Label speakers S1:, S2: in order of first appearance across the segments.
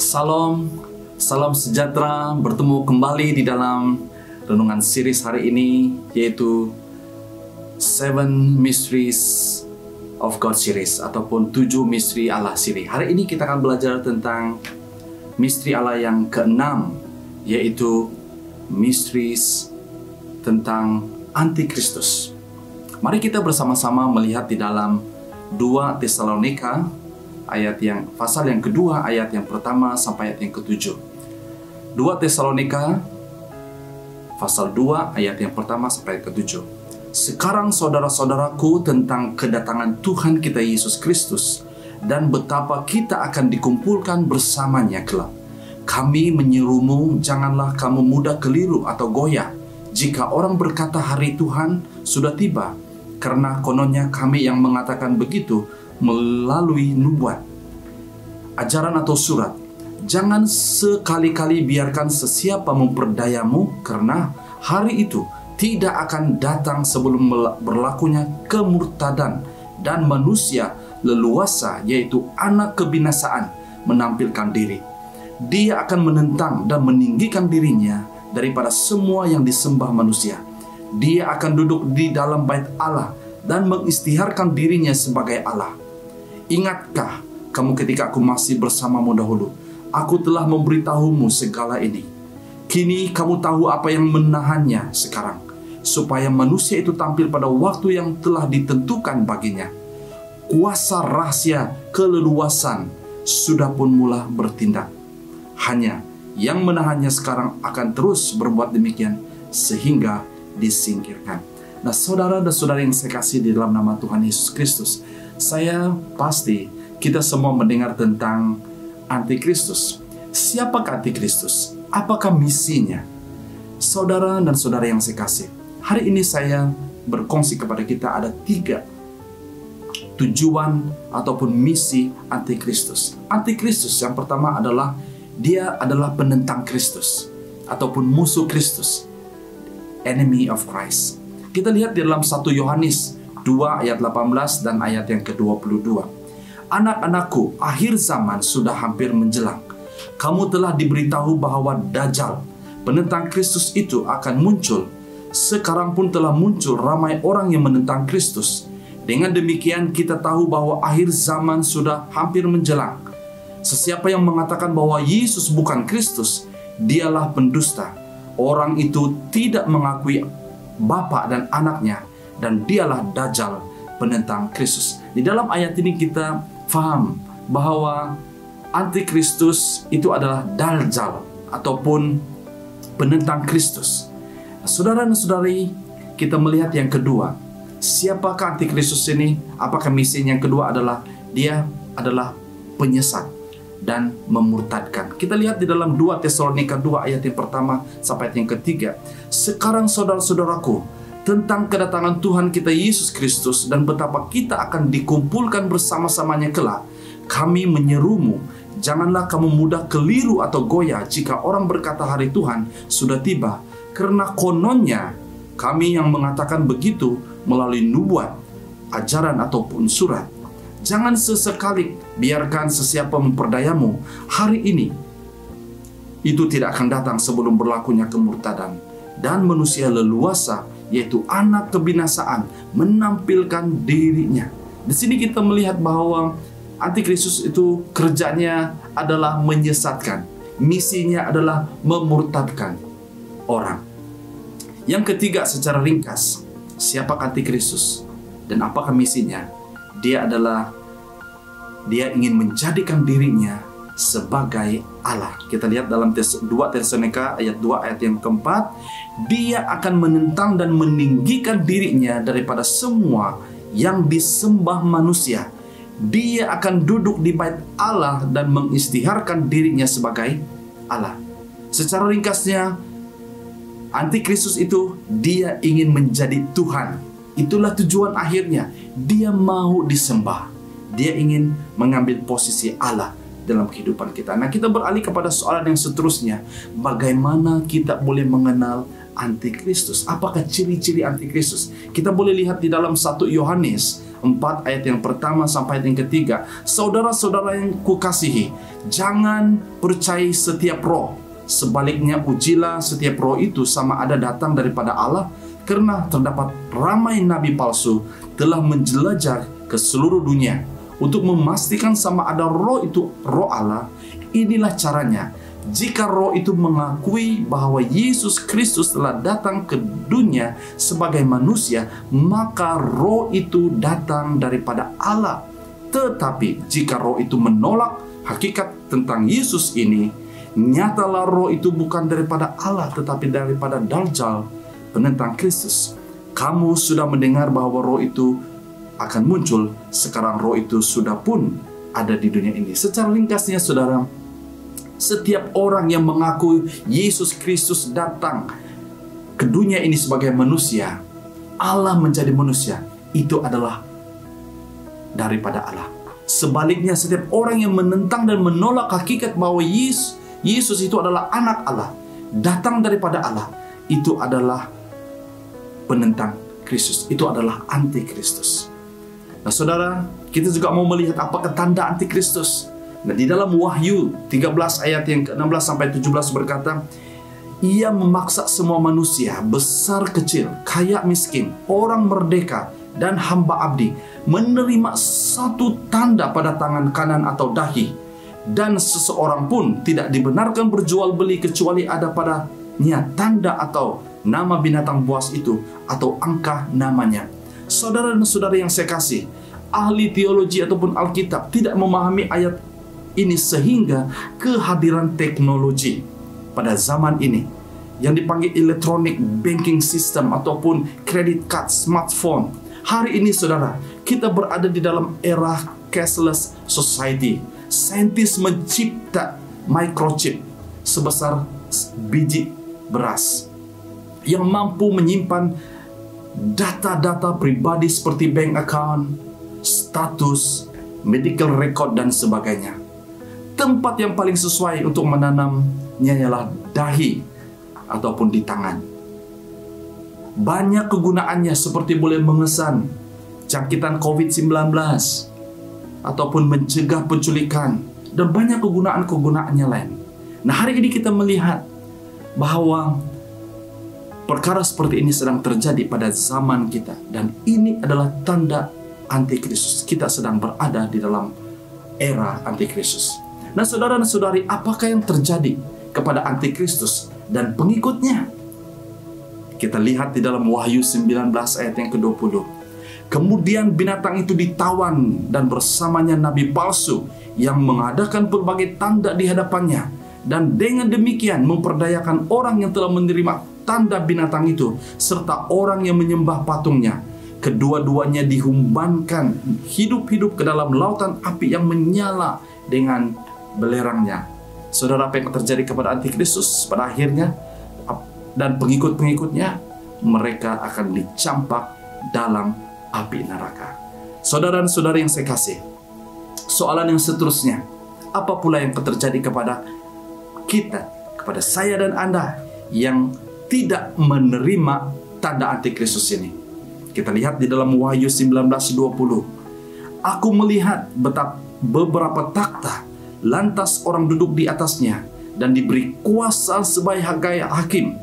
S1: Salam, salam sejahtera, bertemu kembali di dalam renungan series hari ini, yaitu Seven Mysteries of God series ataupun 7 misteri Allah series. Hari ini kita akan belajar tentang misteri Allah yang keenam, yaitu Mysteries tentang Antikristus. Mari kita bersama-sama melihat di dalam 2 Tesalonika pasal yang kedua, ayat yang pertama sampai ayat yang ketujuh. 2 Tesalonika pasal 2 ayat yang pertama sampai ayat ketujuh. Sekarang saudara-saudaraku, tentang kedatangan Tuhan kita Yesus Kristus dan betapa kita akan dikumpulkan bersamanya kelak. Kami menyerumu, janganlah kamu mudah keliru atau goyah jika orang berkata hari Tuhan sudah tiba, karena kononnya kami yang mengatakan begitu melalui nubuat, ajaran atau surat. Jangan sekali-kali biarkan sesiapa memperdayamu, karena hari itu tidak akan datang sebelum berlakunya kemurtadan dan manusia leluasa, yaitu anak kebinasaan, menampilkan diri. Dia akan menentang dan meninggikan dirinya daripada semua yang disembah manusia. Dia akan duduk di dalam bait Allah dan mengisytiharkan dirinya sebagai Allah. Ingatkah kamu ketika aku masih bersamamu dahulu, aku telah memberitahumu segala ini. Kini kamu tahu apa yang menahannya sekarang, supaya manusia itu tampil pada waktu yang telah ditentukan baginya. Kuasa rahasia keleluasan sudah pun mula bertindak. Hanya yang menahannya sekarang akan terus berbuat demikian sehingga disingkirkan. Nah, saudara dan saudari yang saya kasih di dalam nama Tuhan Yesus Kristus, saya pasti kita semua mendengar tentang Antikristus. Siapakah Antikristus? Apakah misinya? Saudara dan saudara yang saya kasih, hari ini saya berkongsi kepada kita ada 3 tujuan ataupun misi Antikristus. Antikristus yang pertama adalah dia adalah penentang Kristus ataupun musuh Kristus, enemy of Christ. Kita lihat di dalam 1 Yohanes 2 ayat 18 dan ayat yang ke-22. Anak-anakku, akhir zaman sudah hampir menjelang. Kamu telah diberitahu bahwa Dajjal, penentang Kristus itu akan muncul. Sekarang pun telah muncul ramai orang yang menentang Kristus. Dengan demikian kita tahu bahwa akhir zaman sudah hampir menjelang. Sesiapa yang mengatakan bahwa Yesus bukan Kristus, dialah pendusta. Orang itu tidak mengakui Bapa dan anaknya, dan dialah Dajjal, penentang Kristus. Di dalam ayat ini kita faham bahwa Antikristus itu adalah Dajjal ataupun penentang Kristus. Saudara dan saudari, kita melihat yang kedua. Siapakah Antikristus ini? Apakah misinya? Yang kedua adalah dia adalah penyesat dan memurtadkan. Kita lihat di dalam 2 Tesalonika 2 ayat yang pertama sampai ayat yang ketiga. Sekarang saudara-saudaraku, tentang kedatangan Tuhan kita Yesus Kristus dan betapa kita akan dikumpulkan bersama-samanya kelak, kami menyerumu, janganlah kamu mudah keliru atau goyah jika orang berkata hari Tuhan sudah tiba, karena kononnya kami yang mengatakan begitu melalui nubuat, ajaran ataupun surat. Jangan sesekali biarkan sesiapa memperdayamu, hari ini itu tidak akan datang sebelum berlakunya kemurtadan dan manusia leluasa, yaitu anak kebinasaan, menampilkan dirinya. Di sini kita melihat bahwa Antikristus itu kerjanya adalah menyesatkan, misinya adalah memurtadkan orang. Yang ketiga, secara ringkas, siapa Antikristus dan apakah misinya? Dia ingin menjadikan dirinya sebagai Allah. Kita lihat dalam 2 Tesalonika ayat 2 ayat yang keempat, dia akan menentang dan meninggikan dirinya daripada semua yang disembah manusia. Dia akan duduk di bait Allah dan mengisytiharkan dirinya sebagai Allah. Secara ringkasnya, Antikristus itu dia ingin menjadi Tuhan. Itulah tujuan akhirnya. Dia mau disembah. Dia ingin mengambil posisi Allah dalam kehidupan kita. Nah, kita beralih kepada soalan yang seterusnya. Bagaimana kita boleh mengenal antikristus. Apakah ciri-ciri antikristus? Kita boleh lihat di dalam 1 Yohanes 4 ayat yang pertama sampai ayat yang ketiga. Saudara-saudara yang kukasihi, jangan percaya setiap roh. Sebaliknya ujilah setiap roh itu sama ada datang daripada Allah, karena terdapat ramai nabi palsu telah menjelajah ke seluruh dunia. Untuk memastikan sama ada roh itu roh Allah, inilah caranya. Jika roh itu mengakui bahwa Yesus Kristus telah datang ke dunia sebagai manusia, maka roh itu datang daripada Allah. Tetapi jika roh itu menolak hakikat tentang Yesus ini, nyatalah roh itu bukan daripada Allah, tetapi daripada Dajjal, penentang Kristus. Kamu sudah mendengar bahwa roh itu akan muncul. Sekarang roh itu sudah pun ada di dunia ini. Secara ringkasnya, saudara, setiap orang yang mengaku Yesus Kristus datang ke dunia ini sebagai manusia, Allah menjadi manusia, itu adalah daripada Allah. Sebaliknya, setiap orang yang menentang dan menolak hakikat bahwa Yesus itu adalah anak Allah, datang daripada Allah, itu adalah penentang Kristus, itu adalah antikristus. Nah, saudara, kita juga mau melihat apakah tanda antikristus. Nah, di dalam Wahyu 13 ayat yang ke-16 sampai 17 berkata, ia memaksa semua manusia, besar kecil, kaya miskin, orang merdeka, dan hamba abdi, menerima satu tanda pada tangan kanan atau dahi. Dan seseorang pun tidak dibenarkan berjual beli kecuali ada padanya tanda atau nama binatang buas itu atau angka namanya. Saudara dan saudara yang saya kasih, ahli teologi ataupun Alkitab tidak memahami ayat ini sehingga kehadiran teknologi pada zaman ini yang dipanggil electronic banking system ataupun credit card, smartphone. Hari ini, saudara, kita berada di dalam era cashless society. Saintis mencipta microchip sebesar biji beras yang mampu menyimpan data-data pribadi seperti bank account, status, medical record, dan sebagainya. Tempat yang paling sesuai untuk menanamnya ialah dahi ataupun di tangan. Banyak kegunaannya seperti boleh mengesan jangkitan COVID-19 ataupun mencegah penculikan dan banyak kegunaan-kegunaannya lain. Nah, hari ini kita melihat bahwa perkara seperti ini sedang terjadi pada zaman kita, dan ini adalah tanda antikristus. Kita sedang berada di dalam era antikristus. Nah, saudara dan saudari, apakah yang terjadi kepada antikristus dan pengikutnya? Kita lihat di dalam Wahyu 19 ayat yang ke-20. Kemudian binatang itu ditawan dan bersamanya nabi palsu yang mengadakan berbagai tanda di hadapannya, dan dengan demikian memperdayakan orang yang telah menerima tanda binatang itu serta orang yang menyembah patungnya. Kedua-duanya dihumbankan hidup-hidup ke dalam lautan api yang menyala dengan belerangnya. Saudara, apa yang terjadi kepada antikristus pada akhirnya dan pengikut-pengikutnya? Mereka akan dicampak dalam api neraka. Saudara dan saudara yang saya kasih, soalan yang seterusnya, apa pula yang terjadi kepada kita, kepada saya dan Anda yang tidak menerima tanda antikristus ini? Kita lihat di dalam Wahyu 19:20. Aku melihat beberapa takhta, lantas orang duduk di atasnya dan diberi kuasa sebagai hakim.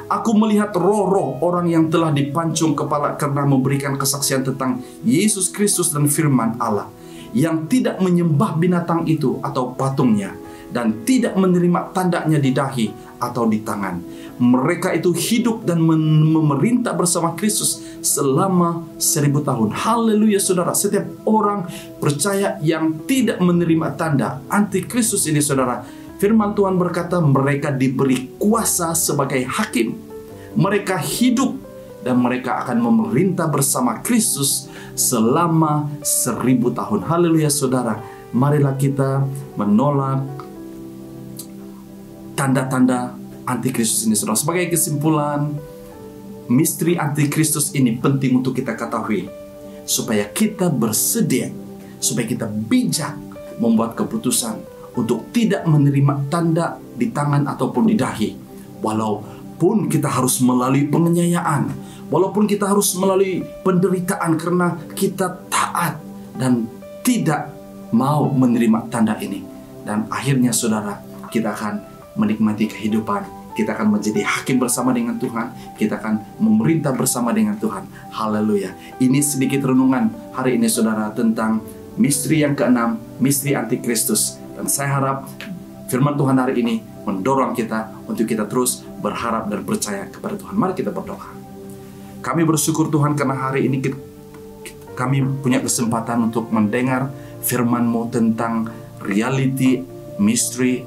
S1: Aku melihat roh-roh orang yang telah dipancung kepala karena memberikan kesaksian tentang Yesus Kristus dan firman Allah, yang tidak menyembah binatang itu atau patungnya, dan tidak menerima tandanya di dahi atau di tangan. Mereka itu hidup dan memerintah bersama Kristus selama 1000 tahun. Haleluya, saudara. Setiap orang percaya yang tidak menerima tanda antikristus ini, saudara, firman Tuhan berkata mereka diberi kuasa sebagai hakim. Mereka hidup dan mereka akan memerintah bersama Kristus selama 1000 tahun. Haleluya, saudara. Marilah kita menolak tanda-tanda antikristus ini, saudara. Sebagai kesimpulan, misteri antikristus ini penting untuk kita ketahui supaya kita bersedia, supaya kita bijak membuat keputusan untuk tidak menerima tanda di tangan ataupun di dahi, walau walaupun kita harus melalui penganiayaan, walaupun kita harus melalui penderitaan karena kita taat dan tidak mau menerima tanda ini. Dan akhirnya saudara, kita akan menikmati kehidupan, kita akan menjadi hakim bersama dengan Tuhan, kita akan memerintah bersama dengan Tuhan. Haleluya. Ini sedikit renungan hari ini saudara tentang misteri yang keenam, misteri antikristus. Dan saya harap firman Tuhan hari ini mendorong kita untuk kita terus berharap dan percaya kepada Tuhan. Mari kita berdoa. Kami bersyukur Tuhan karena hari ini kami punya kesempatan untuk mendengar firman-Mu tentang reality misteri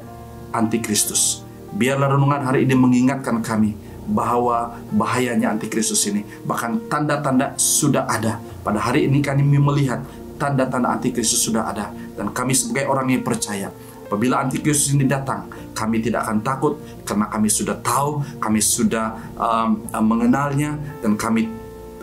S1: antikristus. Biarlah renungan hari ini mengingatkan kami bahwa bahayanya antikristus ini, bahkan tanda-tanda sudah ada. Pada hari ini kami melihat tanda-tanda antikristus sudah ada, dan kami sebagai orang yang percaya, apabila antikristus ini datang, kami tidak akan takut karena kami sudah tahu, kami sudah mengenalnya, dan kami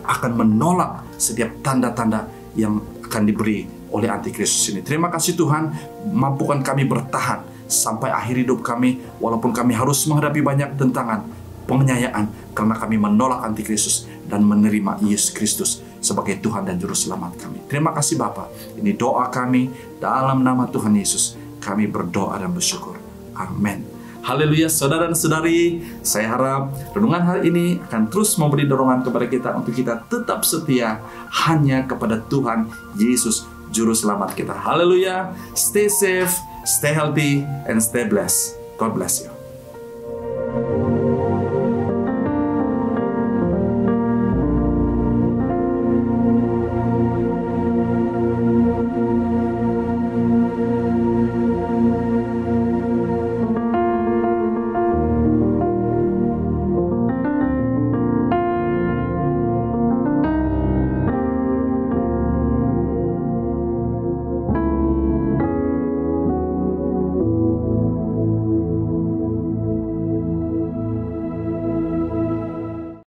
S1: akan menolak setiap tanda-tanda yang akan diberi oleh antikristus ini. Terima kasih Tuhan, mampukan kami bertahan sampai akhir hidup kami, walaupun kami harus menghadapi banyak tentangan, penganiayaan, karena kami menolak antikristus dan menerima Yesus Kristus sebagai Tuhan dan Juru Selamat kami. Terima kasih Bapa. Ini doa kami dalam nama Tuhan Yesus. Kami berdoa dan bersyukur. Amin. Haleluya, saudara dan saudari. Saya harap renungan hari ini akan terus memberi dorongan kepada kita untuk kita tetap setia hanya kepada Tuhan Yesus Juru Selamat kita. Haleluya. Stay safe, stay healthy, and stay blessed. God bless you.